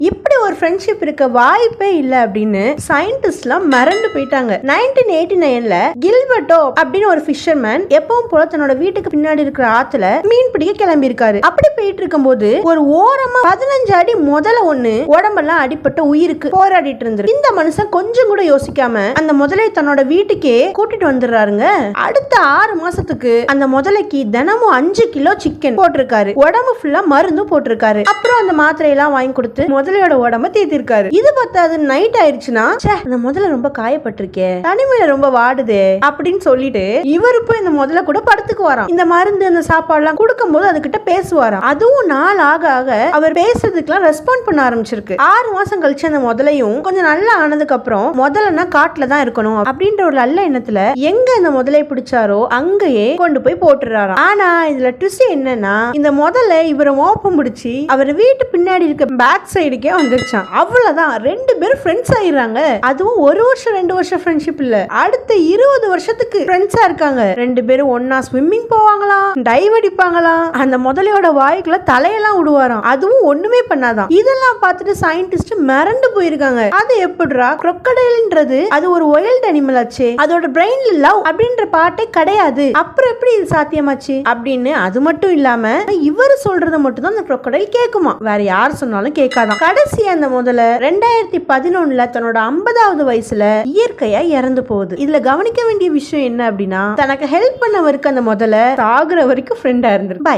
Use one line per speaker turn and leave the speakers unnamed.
இப்படி ஒரு ஃப்ரெண்ட்ஷிப் இருக்க வாய்ப்பே இல்ல அப்படின்னு சயின்டிஸ்ட்லாம் மறந்து போயிட்டாங்க. 1989ல கில்பர்ட்டோ அப்படின்னு ஒரு ஃபிஷர்மேன் எப்பவும் போல தன்னோட வீட்டுக்கு பின்னாடி இருக்கிற ஆத்துல மீன் பிடிக்க கிளம்பி இருக்காரு. அப்படி போயிட்டு இருக்கும் போது ஒரு ஓரமா 15 அடி முதல்ல ஒண்ணு உடம்பெல்லாம் அடிப்பட்ட உயிருக்கு போராடிட்டு இருந்திருக்கு. இந்த மனுஷன் கொஞ்சம் கூட யோசிக்காம அந்த முதலை தன்னோட வீட்டுக்கே கூட்டிட்டு வந்துடுறாருங்க. அடுத்த 6 மாசத்துக்கு அந்த முதலைக்கு தினமும் 5 கிலோ சிக்கன் போட்டிருக்காரு. உடம்பு ஃபுல்லா மருந்து போட்டிருக்காரு. அப்புறம் அந்த மாத்திரையெல்லாம் வாங்கி கொடுத்து முதலையோட உடம்ப தேத்திருக்காரு. இது பத்தாது நைட் ஆயிடுச்சுன்னா அந்த முதல்ல ரொம்ப காயப்பட்டிருக்கே, தனிமையில ரொம்ப வாடுதே அப்படின்னு சொல்லிட்டு இவரு போய் இந்த முதல்ல கூட படுத்துக்கு வரான். இந்த மருந்து அந்த சாப்பாடு எல்லாம் கொடுக்கும் போது அதுகிட்ட பேசுவாராம். அதுவும் நாள் ஆக ஆக அவர் பேசுறதுக்கெல்லாம் ரெஸ்பாண்ட் பண்ண ஆரம்பிச்சிருக்கு. 6 மாசம் கழிச்சு அந்த முதலையும் கொஞ்சம் நல்லா ஆனதுக்கு அப்புறம் முதல்ல காட்டுல தான் இருக்கணும் அப்படின்ற ஒரு நல்ல எண்ணத்துல எங்க இந்த முதலை பிடிச்சாரோ அங்கேயே கொண்டு போய் போட்டுறாராம். ஆனா இதுல ட்விஸ்ட் என்னன்னா இந்த முதல்ல இவரை மோப்பம் பிடிச்சி அவர் வீட்டு பின்னாடி இருக்க பேக் சைடுக்கே வந்துருச்சான். அவ்வளவுதான், 2 பேரும் ஃப்ரெண்ட்ஸ் ஆயிடுறாங்க. அதுவும் 1 வருஷம் 2 வருஷம் ஃப்ரெண்ட்ஷிப் இல்ல, அடுத்த 20 வருஷத்துக்கு ஃப்ரெண்ட்ஸா இருக்காங்க. 2 பேரும் ஒன்னா ஸ்விம்மிங் போவாங்களாம், டைவ் அடிப்பாங்களாம், அந்த முதலையோட வாய்க்குள்ள தலையெல்லாம் விடுவாராம். அதுவும் ஒண்ணுமே பண்ணாதான். இதெல்லாம் பார்த்துட்டு சயின்டிஸ்ட் மிரண்டு போயிருக்காங்க. அது எப்படிரா crocodileன்றது அது ஒரு வைல்ட் அனிமல் ஆச்சு, அதோட பிரெயின்ல லவ் அப்படின்ற பாட்டே கிடையாது, அப்புறம் எப்படி இது சாத்தியமாச்சு அப்படின்னு. அது மட்டும் இல்லாம இவர் சொல்றத மட்டும் தான் அந்த crocodile கேக்குமா, வேற யார் சொன்னாலும் கேட்காதான். கடைசி அந்த முதல்ல 2011ல தன்னோட 50வது வயசுல இயற்கையா இறந்து போகுது. இதுல கவனிக்க வேண்டிய விஷயம் என்ன அப்படின்னா தனக்கு ஹெல்ப் பண்ணவருக்கு அந்த முதல்ல சாகுற வரைக்கும் ஃப்ரெண்டா இருந்திருக்கு. பை.